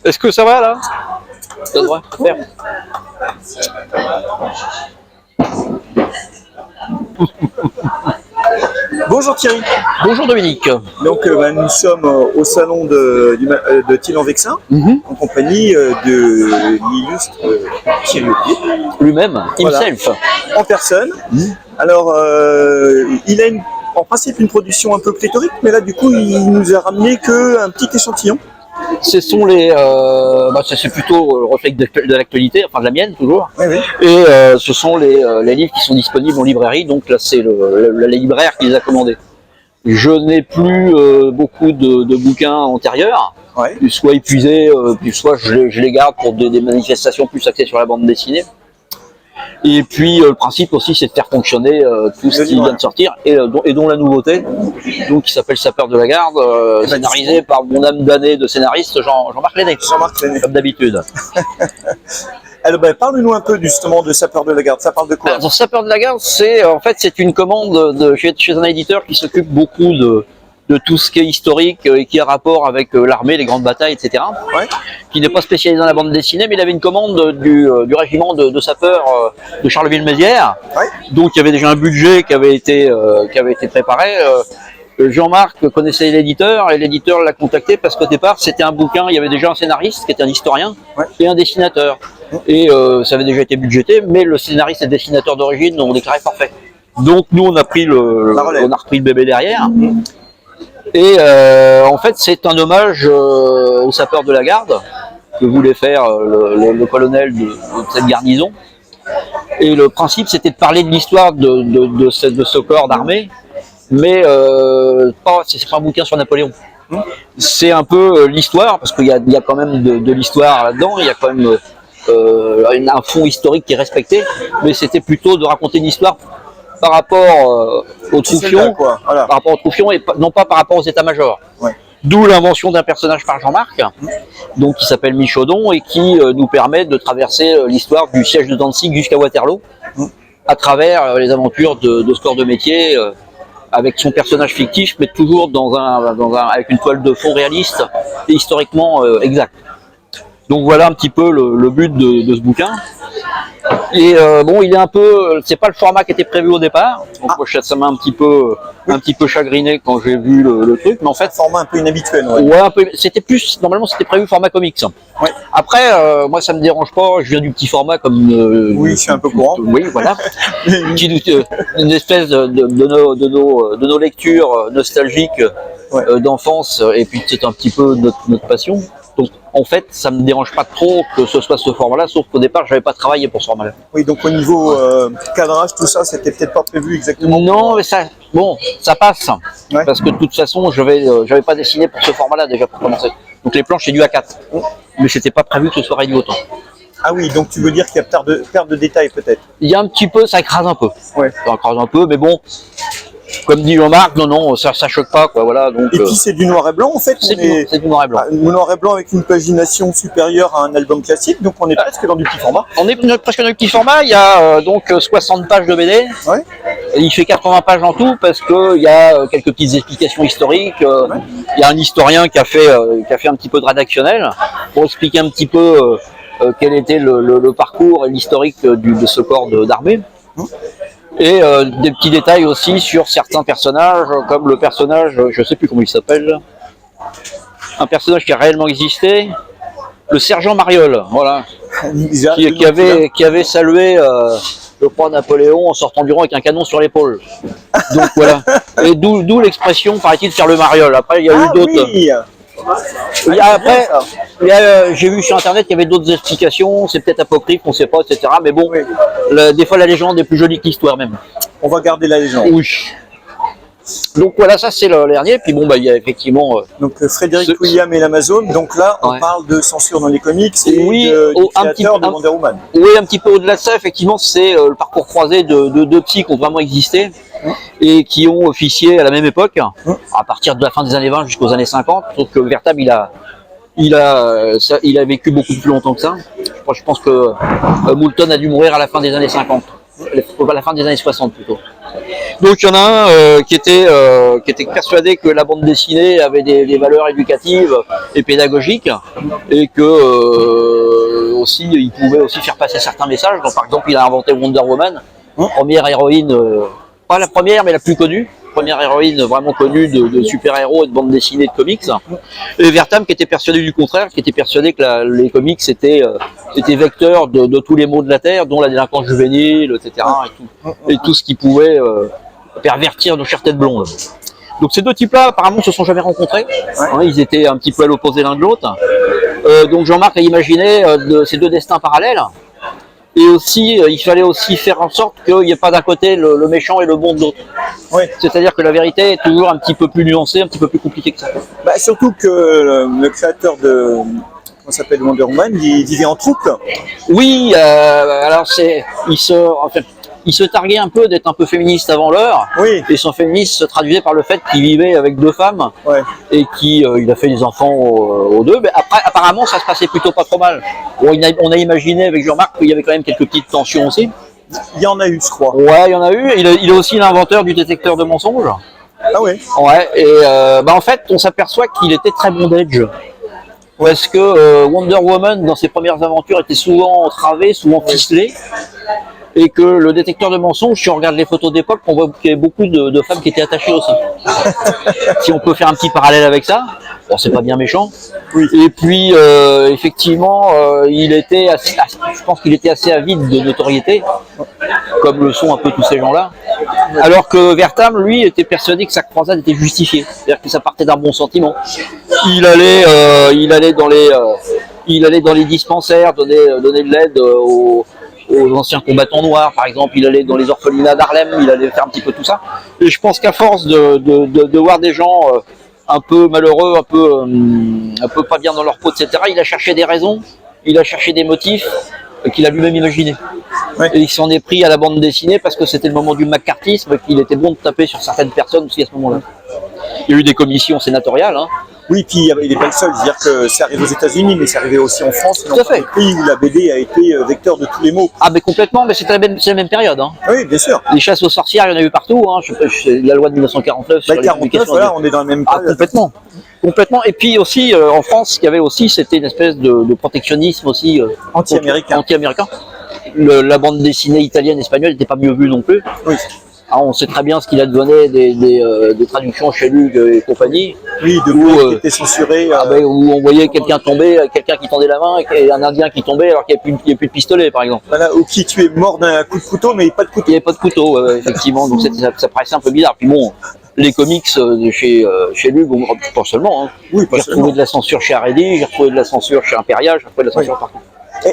Est-ce que ça va là? Ça devrait faire. Bonjour Thierry. Bonjour Dominique. Donc nous sommes au salon de Thilan-Vexin, en compagnie de l'illustre Thierry Aubier. Lui-même, Voilà. himself. En personne. Alors il a en principe une production un peu pléthorique, mais là du coup il nous a ramené qu'un petit échantillon. Ce sont les, c'est plutôt le reflet de l'actualité, enfin de la mienne toujours. Oui, oui. Et ce sont les livres qui sont disponibles en librairie, donc là c'est le libraire qui les a commandés. Je n'ai plus beaucoup de bouquins antérieurs, Ouais. soit épuisés, puis soit je les garde pour des manifestations plus axées sur la bande dessinée. Et puis le principe aussi c'est de faire fonctionner tout ce qui vient de sortir et dont la nouveauté, donc qui s'appelle Sapeur de la Garde, scénarisé par mon âme damnée de scénariste Jean-Marc Lenné, comme d'habitude. Alors parle-nous un peu justement de Sapeur de la Garde, ça parle de quoi? Alors, Sapeur de la Garde, c'est une commande chez un éditeur qui s'occupe beaucoup de tout ce qui est historique et qui a rapport avec l'armée, les grandes batailles, etc. Ouais. Qui n'est pas spécialisé dans la bande dessinée, mais il avait une commande du régiment de sapeurs de Charleville-Mézières. Ouais. Donc il y avait déjà un budget qui avait été préparé. Jean-Marc connaissait l'éditeur et l'éditeur l'a contacté parce qu'au départ c'était un bouquin, il y avait déjà un scénariste qui était un historien et un dessinateur. Et ça avait déjà été budgété, mais le scénariste et le dessinateur d'origine ont déclaré forfait. Donc nous on a pris le bébé derrière. Et en fait c'est un hommage aux sapeurs de la garde que voulait faire le colonel de cette garnison. Et le principe c'était de parler de l'histoire de ce corps d'armée, mais c'est pas un bouquin sur Napoléon. C'est un peu l'histoire, parce qu'il y a quand même de l'histoire là-dedans, il y a quand même un fond historique qui est respecté, mais c'était plutôt de raconter une histoire par rapport aux troufions, voilà. par rapport aux troufions et non pas par rapport aux états-majors. Ouais. D'où l'invention d'un personnage par Jean-Marc, donc qui s'appelle Michaudon et qui nous permet de traverser l'histoire du siège de Danzig jusqu'à Waterloo, à travers les aventures de ce corps de métier, avec son personnage fictif, mais toujours avec une toile de fond réaliste et historiquement exacte. Donc voilà un petit peu le but de ce bouquin. Et il est un peu, c'est pas le format qui était prévu au départ. Donc moi, ça m'a un petit peu chagriné quand j'ai vu le truc, mais en fait, format un peu inhabituel. Ouais, un peu. Normalement c'était prévu format comics. Ouais. Après, moi ça me dérange pas. Je viens du petit format comme. Oui, je suis un peu courant. Oui, voilà. Une espèce de nos lectures nostalgiques d'enfance, et puis c'est un petit peu notre passion. Donc en fait, ça me dérange pas trop que ce soit ce format-là, sauf qu'au départ, j'avais pas travaillé pour ce format-là. Oui, donc au niveau cadrage, tout ça, c'était peut-être pas prévu exactement. Non, mais ça passe. Ouais. Parce que de toute façon, j'avais pas dessiné pour ce format-là déjà pour commencer. Donc les planches, c'est du A4. Mais c'était pas prévu que ce soit réduit autant. Ah oui, donc tu veux dire qu'il y a perte de détails peut-être? Il y a un petit peu, ça écrase un peu. Ouais. Ça écrase un peu, mais bon. Comme dit Jean-Marc, non, ça choque pas, quoi, voilà. Donc, et puis c'est du noir et blanc en fait. C'est du noir et blanc. Noir et blanc avec une pagination supérieure à un album classique, donc on est presque dans du petit format. On est presque dans le petit format, il y a donc 60 pages de BD. Ouais. Il fait 80 pages en tout parce qu'il y a quelques petites explications historiques. Il y a un historien qui a fait un petit peu de rédactionnel pour expliquer un petit peu quel était le parcours et l'historique de ce corps d'armée. Et des petits détails aussi sur certains personnages, comme le personnage, je ne sais plus comment il s'appelle, un personnage qui a réellement existé, le sergent Mariol, voilà, qui avait salué, je crois, Napoléon en sortant du rang avec un canon sur l'épaule. Donc voilà, et d'où l'expression, paraît-il, faire le Mariol. Après, il y a eu d'autres. Oui. Après, j'ai vu sur internet qu'il y avait d'autres explications, c'est peut-être apocryphe, on ne sait pas, etc. Mais bon, des fois la légende est plus jolie que l'histoire même. On va garder la légende. Oui. Donc voilà, ça c'est le dernier. Puis bon, il y a effectivement. Donc Frédéric William et l'Amazone. Donc là, on parle de censure dans les comics et du créateur de Wonder Woman. Oui, un petit peu au-delà de ça, effectivement, c'est le parcours croisé de deux petits qui ont vraiment existé et qui ont officié à la même époque, à partir de la fin des années 20 jusqu'aux années 50. Sauf que Vertable, il a vécu beaucoup plus longtemps que ça. Je pense que Moulton a dû mourir à la fin des années 50, à la fin des années 60 plutôt. Donc il y en a un qui était persuadé que la bande dessinée avait des valeurs éducatives et pédagogiques et que aussi il pouvait aussi faire passer certains messages. Donc par exemple il a inventé Wonder Woman, première héroïne, pas la première mais la plus connue. Première héroïne vraiment connue de super-héros et de bande dessinée de comics. Et Vertam qui était persuadé du contraire, qui était persuadé que les comics étaient vecteurs de tous les maux de la Terre, dont la délinquance juvénile, etc. Et tout ce qui pouvait pervertir nos chères têtes blondes. Donc ces deux types-là, apparemment, ne se sont jamais rencontrés. Hein, ils étaient un petit peu à l'opposé l'un de l'autre. Donc Jean-Marc a imaginé ces deux destins parallèles. Et aussi, il fallait aussi faire en sorte qu'il n'y ait pas d'un côté le méchant et le bon de l'autre. Oui. C'est-à-dire que la vérité est toujours un petit peu plus nuancée, un petit peu plus compliquée que ça. Bah, surtout que le créateur de Wonder Woman, il vivait en troupe. Oui, alors il se targuait un peu d'être un peu féministe avant l'heure. Oui. Et son féminisme se traduisait par le fait qu'il vivait avec deux femmes. Ouais. Et il a fait des enfants aux deux. Mais après, apparemment, ça se passait plutôt pas trop mal. Bon, on a imaginé avec Jean-Marc qu'il y avait quand même quelques petites tensions aussi. Il y en a eu, je crois. Ouais, il y en a eu. Il est aussi l'inventeur du détecteur de mensonges. Ah oui. Ouais, et en fait, on s'aperçoit qu'il était très bondage. Parce que Wonder Woman, dans ses premières aventures, était souvent entravée, souvent ficelée. Et que le détecteur de mensonges, si on regarde les photos d'époque, on voit qu'il y avait beaucoup de femmes qui étaient attachées aussi. Si on peut faire un petit parallèle avec ça, bon, c'est pas bien méchant. Oui. Et puis, effectivement, je pense qu'il était assez avide de notoriété, comme le sont un peu tous ces gens-là. Alors que Vertam, lui, était persuadé que sa croisade était justifiée, c'est-à-dire que ça partait d'un bon sentiment. Il allait dans les dispensaires, donner de l'aide aux anciens combattants noirs, par exemple. Il allait dans les orphelinats d'Harlem, il allait faire un petit peu tout ça. Et je pense qu'à force de voir des gens un peu malheureux, un peu pas bien dans leur peau, etc., il a cherché des raisons, il a cherché des motifs qu'il a lui-même imaginés. Ouais. Et il s'en est pris à la bande dessinée parce que c'était le moment du macartisme, qu'il était bon de taper sur certaines personnes aussi à ce moment-là. Il y a eu des commissions sénatoriales. Hein. Oui, puis il n'est pas le seul. C'est-à-dire que c'est arrivé aux États-Unis, mais c'est arrivé aussi en France. Tout à fait. Des pays où la BD a été vecteur de tous les maux. Ah, mais complètement, mais c'est la même période. Hein. Oui, bien sûr. Les chasses aux sorcières, il y en a eu partout. Hein. La loi de 1949. Bah, 49, voilà, on est dans la même période. Ah, complètement. Et puis aussi, en France, il y avait aussi, c'était une espèce de protectionnisme aussi. Anti-américain. La bande dessinée italienne, espagnole n'était pas mieux vue non plus. Oui. Alors, on sait très bien ce qu'il advenait des traductions chez Lug et compagnie. Oui, qui étaient censurés. Où on voyait quelqu'un tomber, quelqu'un qui tendait la main et un Indien qui tombait alors qu'il n'y avait plus de pistolet, par exemple. Voilà, ou qui tuait mort d'un coup de couteau, mais pas de couteau. Il n'y avait pas de couteau, effectivement. Donc ça paraissait un peu bizarre. Puis bon, les comics chez Lug, pas seulement. Hein. Oui, j'ai retrouvé de la censure chez Haredi, j'ai retrouvé de la censure chez Impérial, j'ai retrouvé de la censure partout.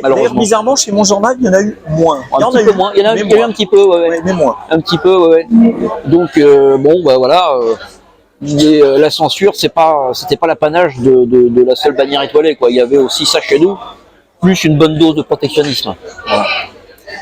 D'ailleurs, bizarrement, chez mon journal, il y en a eu moins. Il y en a eu moins. Il y en a eu un petit peu, ouais. Mais moins. Un petit peu, ouais. Donc, voilà. La censure, c'était pas l'apanage de la seule bannière étoilée, quoi. Il y avait aussi ça chez nous, plus une bonne dose de protectionnisme. Voilà.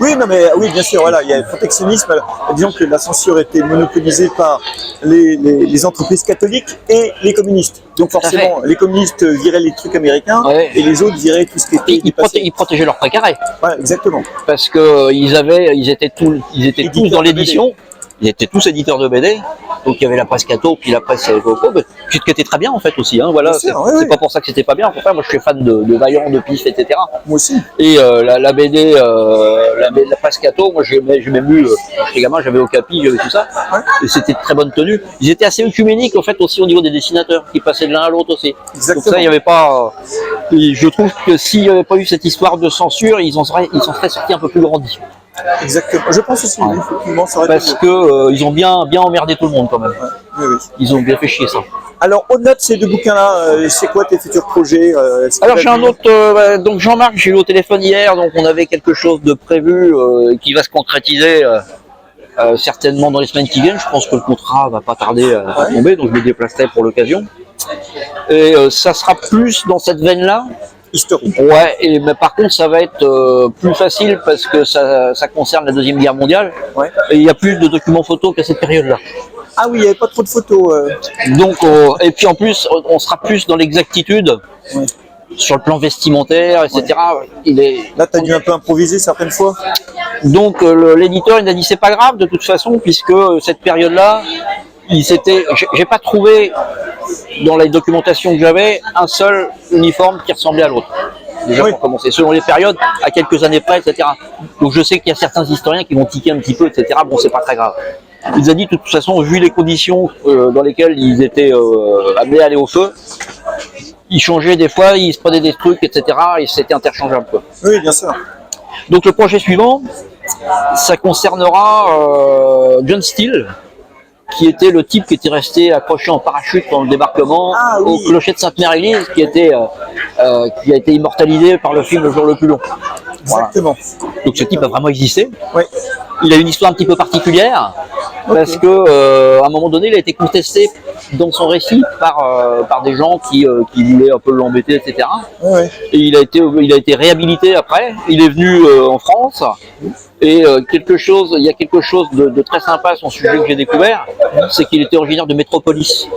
Oui, oui, bien sûr, voilà, il y a le protectionnisme. Disons que la censure était monopolisée par les entreprises catholiques et les communistes. Donc forcément, les communistes viraient les trucs américains et les autres viraient tout ce qui était. Ils protégeaient leur précaré. Voilà, exactement. Parce que ils étaient tous dans l'édition. Ils étaient tous éditeurs de BD, donc il y avait la presse Cato, puis la presse Coco, qui était très bien en fait aussi. Hein, voilà, c'est pas pour ça que c'était pas bien. Pourtant, moi je suis fan de Vaillant, de Pif, etc. Moi aussi. Et la BD, la presse Cato, moi j'ai même lu, j'étais gamin, j'avais Okapi, j'avais tout ça, et c'était de très bonne tenue. Ils étaient assez œcuméniques en fait aussi au niveau des dessinateurs, qui passaient de l'un à l'autre aussi. Exactement. Donc ça, il n'y avait pas. Je trouve que s'il n'y avait pas eu cette histoire de censure, ils s'en seraient sortis un peu plus grandis. Exactement. Je pense aussi, effectivement, ça aurait parce que ils ont bien emmerdé tout le monde quand même. Oui. Ils ont bien fait chier ça. Alors, au-delà de ces deux bouquins-là, c'est quoi tes futurs projets? Alors j'ai un autre, donc Jean-Marc, j'ai eu au téléphone hier, donc on avait quelque chose de prévu qui va se concrétiser certainement dans les semaines qui viennent. Je pense que le contrat va pas tarder à tomber, donc je me déplacerai pour l'occasion. Et ça sera plus dans cette veine-là. Historique. Ouais, mais par contre ça va être plus facile parce que ça concerne la Deuxième Guerre mondiale. Ouais. Et il y a plus de documents photos qu'à cette période-là. Ah oui, il n'y avait pas trop de photos. Donc, et puis en plus, on sera plus dans l'exactitude sur le plan vestimentaire, etc. Il est... Là, tu as dû un peu improviser certaines fois. Donc l'éditeur il a dit c'est pas grave de toute façon puisque cette période-là, j'ai pas trouvé dans la documentation que j'avais un seul uniforme qui ressemblait à l'autre. Déjà pour commencer, selon les périodes, à quelques années près, etc. Donc je sais qu'il y a certains historiens qui vont tiquer un petit peu, etc. Bon, c'est pas très grave. Il nous a dit de toute façon, vu les conditions dans lesquelles ils étaient amenés à aller au feu, ils changeaient des fois, ils se prenaient des trucs, etc. Et c'était interchangeable, quoi. Oui, bien sûr. Donc le projet suivant, ça concernera John Steele, qui était le type qui était resté accroché en parachute dans le débarquement au clocher de Sainte-Mère-Église, qui a été immortalisé par le film Le Jour le plus long. Exactement. Voilà. Donc ce type a vraiment existé. Oui. Il a une histoire un petit peu particulière, parce que à un moment donné, il a été contesté dans son récit par des gens qui voulaient un peu l'embêter, etc. Oui. Et il a été réhabilité après. Il est venu en France. Et il y a quelque chose de très sympa à son sujet que j'ai découvert, c'est qu'il était originaire de Métropolis.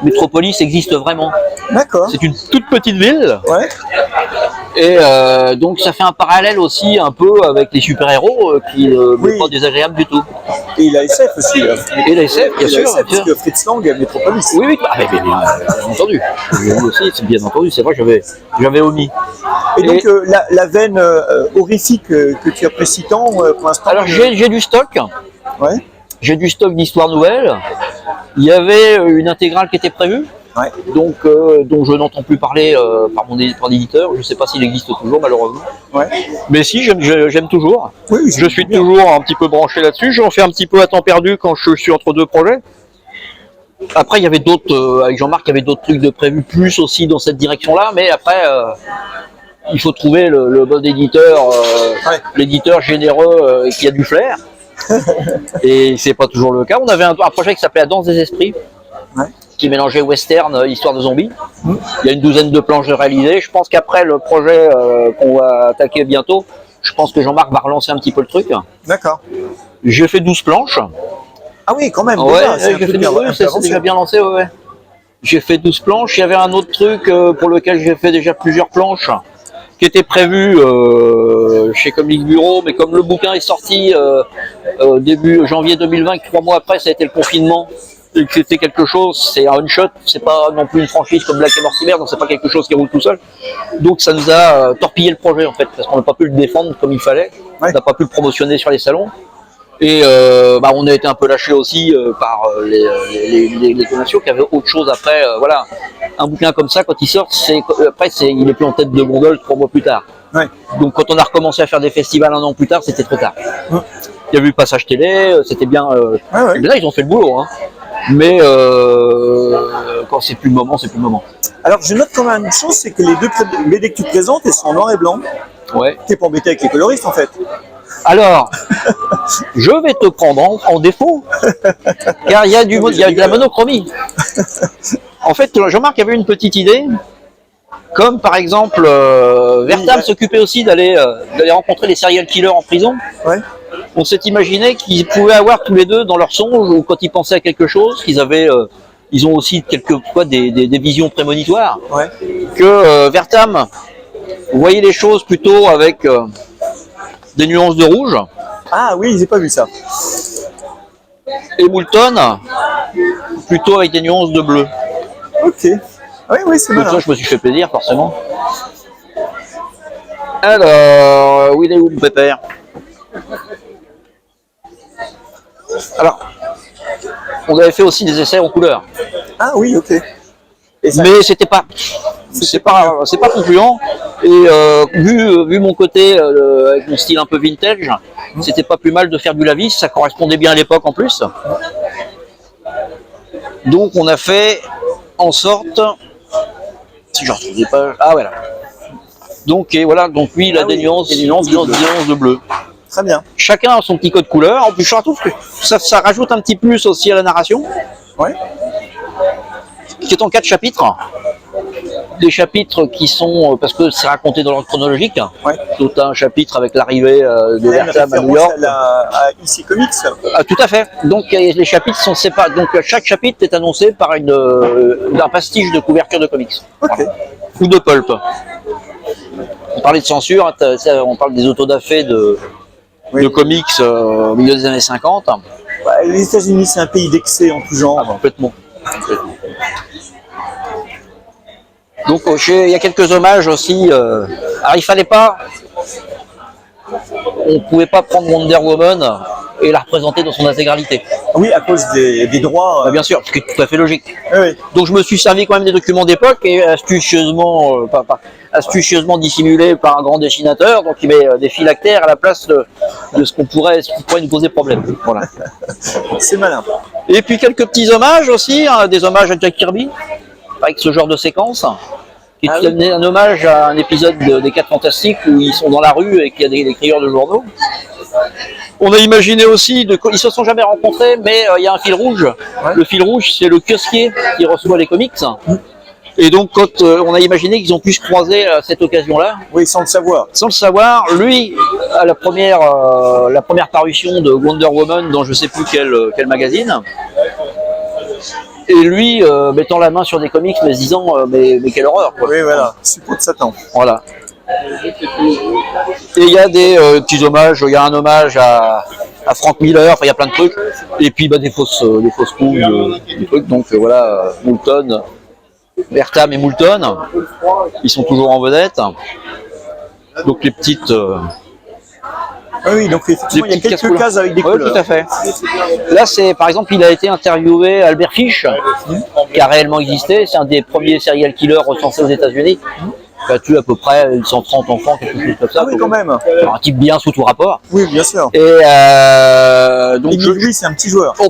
Métropolis existe vraiment. D'accord. C'est une toute petite ville. Ouais. Et donc ça fait un parallèle aussi un peu avec les super-héros qui n'est pas désagréable du tout. Et la SF aussi. Et la SF, bien sûr. Parce que Fritz Lang a Métropolis. Oui, oui, bien entendu. Aussi, c'est bien entendu, c'est vrai, j'avais omis. Et donc la veine horrifique que tu apprécies tant pour l'instant. Alors j'ai du stock. Ouais. J'ai du stock d'histoires nouvelles. Il y avait une intégrale qui était prévue. Ouais. Donc je n'entends plus parler par mon éditeur. Je ne sais pas s'il existe toujours, malheureusement. Ouais. Mais si, j'aime toujours. Oui, je suis toujours un petit peu branché là-dessus. J'en fais un petit peu à temps perdu quand je suis entre deux projets. Après, il y avait d'autres, avec Jean-Marc, il y avait d'autres trucs de prévus, plus aussi dans cette direction-là. Mais après, il faut trouver le bon éditeur, l'éditeur généreux qui a du flair. Et c'est pas toujours le cas. On avait un projet qui s'appelait La Danse des Esprits. Ouais. Qui mélangeait western, histoire de zombies. Il y a une douzaine de planches de réalisées. Je pense qu'après le projet qu'on va attaquer bientôt, je pense que Jean-Marc va relancer un petit peu le truc. D'accord. J'ai fait 12 planches. Ah oui, quand même. Ouais, c'est déjà bien lancé. Ouais. J'ai fait 12 planches. Il y avait un autre truc pour lequel j'ai fait déjà plusieurs planches, qui était prévu chez Comics Bureau, mais comme le bouquin est sorti début janvier 2020, 3 mois après, ça a été le confinement. Et que c'était quelque chose, c'est un one-shot, c'est pas non plus une franchise comme Black et Mortimer, donc c'est pas quelque chose qui roule tout seul. Donc ça nous a torpillé le projet en fait, parce qu'on n'a pas pu le défendre comme il fallait, on n'a pas pu le promotionner sur les salons. Et on a été un peu lâché aussi par les commerciaux qui avaient autre chose après. Voilà, un bouquin comme ça, quand il sort, il est plus en tête de gondole 3 mois plus tard. Ouais. Donc quand on a recommencé à faire des festivals 1 an plus tard, c'était trop tard. Il y a eu le passage télé, c'était bien. Là, ils ont fait le boulot. Hein. Mais quand c'est plus le moment, c'est plus le moment. Alors je note quand même une chose, c'est que les deux BD que tu présentes, elles sont en noir et blanc. Ouais. T'es pas embêté avec les coloristes en fait. Alors, je vais te prendre en défaut, car il y a de la monochromie. En fait, Jean-Marc avait une petite idée, comme par exemple, Vertam s'occupait aussi d'aller rencontrer les serial killers en prison. Ouais. On s'est imaginé qu'ils pouvaient avoir tous les deux dans leur songe, ou quand ils pensaient à quelque chose, ils ont aussi quelquefois des visions prémonitoires, que Vertam voyait les choses plutôt avec des nuances de rouge. Ah oui, j'ai pas vu ça. Et Moulton plutôt avec des nuances de bleu. Ok. Oui, c'est Donc malin. ça, je me suis fait plaisir, forcément. Alors, où il est où mon pépère? Alors, on avait fait aussi des essais en couleur. Ah oui, ok. Et ça, Mais c'est pas concluant. Et vu mon côté avec mon style un peu vintage, c'était pas plus mal de faire du Lavis, ça correspondait bien à l'époque en plus. Donc on a fait en sorte, si je retrouve des pages, ah voilà. Donc et voilà, donc lui il a des nuances de bleu. très bien. Chacun a son petit code couleur. En plus je trouve que ça rajoute un petit plus aussi à la narration. Ouais. Qui est en 4 chapitres. Des chapitres qui sont, parce que c'est raconté dans l'ordre chronologique, tout un chapitre avec l'arrivée de Vertam à New York. À IC Comics. Ah, tout à fait. Donc les chapitres sont séparés. Donc chaque chapitre est annoncé par un pastiche de couverture de comics. Ok. ou de pulp. On parlait de censure, hein, on parle des autodafés de comics au milieu des années 50. Ouais, les États-Unis, c'est un pays d'excès en tout genre. Complètement. Donc il y a quelques hommages aussi. Alors il fallait pas, on pouvait pas prendre Wonder Woman et la représenter dans son intégralité. Oui, à cause des droits. Bien sûr, ce qui est tout à fait logique. Oui. Donc je me suis servi quand même des documents d'époque et astucieusement, astucieusement dissimulé par un grand dessinateur. Donc il met des phylactères à la place de ce qui pourrait nous poser problème. Voilà. C'est malin. Et puis quelques petits hommages aussi, hein, des hommages à Jack Kirby, avec ce genre de séquence. Qui est un hommage à un épisode des 4 Fantastiques où ils sont dans la rue et qu'il y a des crieurs de journaux. On a imaginé aussi, ils se sont jamais rencontrés, mais il y a un fil rouge. Ouais. Le fil rouge, c'est le kiosquier qui reçoit les comics. Et donc, quand on a imaginé qu'ils ont pu se croiser à cette occasion-là. Oui, sans le savoir. Sans le savoir, lui, à la première parution de Wonder Woman dans je sais plus quel magazine. Et lui, mettant la main sur des comics, mais se disant, mais quelle horreur, quoi. Oui, voilà, suppôt de Satan. Voilà. Et il y a des petits hommages, il y a un hommage à Frank Miller, enfin il y a plein de trucs. Et puis des fausses coups, des trucs. Donc voilà, Moulton, Bertham et Moulton, ils sont toujours en vedette. Donc les petites... Ah oui, donc effectivement, il y a quelques cases avec des couleurs. Oui, tout à fait. Là, c'est par exemple, il a été interviewé Albert Fish, qui a réellement existé. C'est un des premiers serial killers recensés aux États-Unis. Il a tué à peu près 130 enfants, quelque chose comme ça. Ah oui, quand même. Un type bien sous tout rapport. Oui, bien sûr. Et donc lui, c'est un petit joueur. Oh,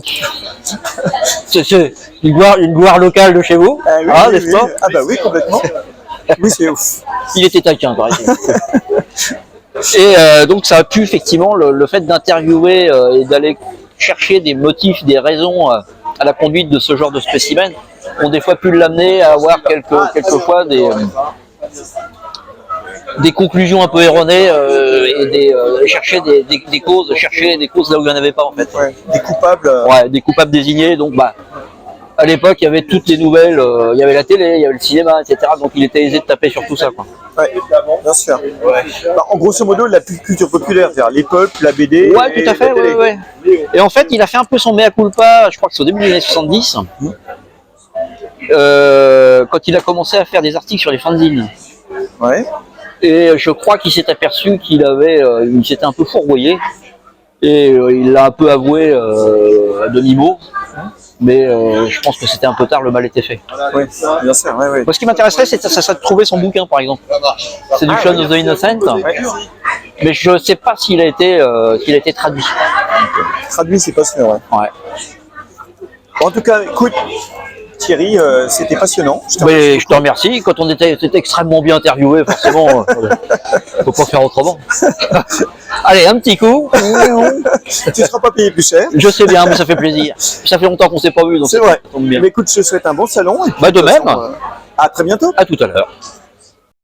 c'est une gloire locale de chez vous, oui, hein, n'est-ce pas? Ah bah oui, complètement. Oui, c'est ouf. Il était taquin, par exemple. Et donc ça a pu effectivement, le fait d'interviewer et d'aller chercher des motifs, des raisons à la conduite de ce genre de spécimen, ont des fois pu l'amener à avoir quelquefois des conclusions un peu erronées et chercher des causes, là où il n'y en avait pas en fait. Ouais, des coupables. Ouais, des coupables désignés. Donc à l'époque, il y avait toutes les nouvelles, il y avait la télé, il y avait le cinéma, etc. Donc il était aisé de taper sur tout ça, quoi. Ouais, bien sûr. Bah, en grosso modo, la culture populaire, c'est-à-dire les pulps, la BD. Ouais, tout à fait, ouais. Et en fait, il a fait un peu son mea culpa, je crois que c'est au début des années 70, quand il a commencé à faire des articles sur les fanzines. Ouais. Et je crois qu'il s'est aperçu qu'il s'était un peu fourvoyé. Et il l'a un peu avoué à demi-mot. Mais je pense que c'était un peu tard, le mal était fait. Oui, bien sûr, oui, oui. Moi, ce qui m'intéresserait, c'est de trouver son bouquin, par exemple. Seduction of the Innocent. Ouais. Mais je ne sais pas s'il a été traduit. Traduit, c'est pas sûr, ouais. Bon, en tout cas, écoute, Thierry, c'était passionnant. Je te remercie. Quand on était extrêmement bien interviewé, forcément, faut pas faire autrement. Allez, un petit coup. Tu ne seras pas payé plus cher. Je sais bien, mais ça fait plaisir. Ça fait longtemps qu'on ne s'est pas vu, donc c'est vrai. Ça tombe bien. Mais écoute, je te souhaite un bon salon. Et puis, de même. À très bientôt. À tout à l'heure.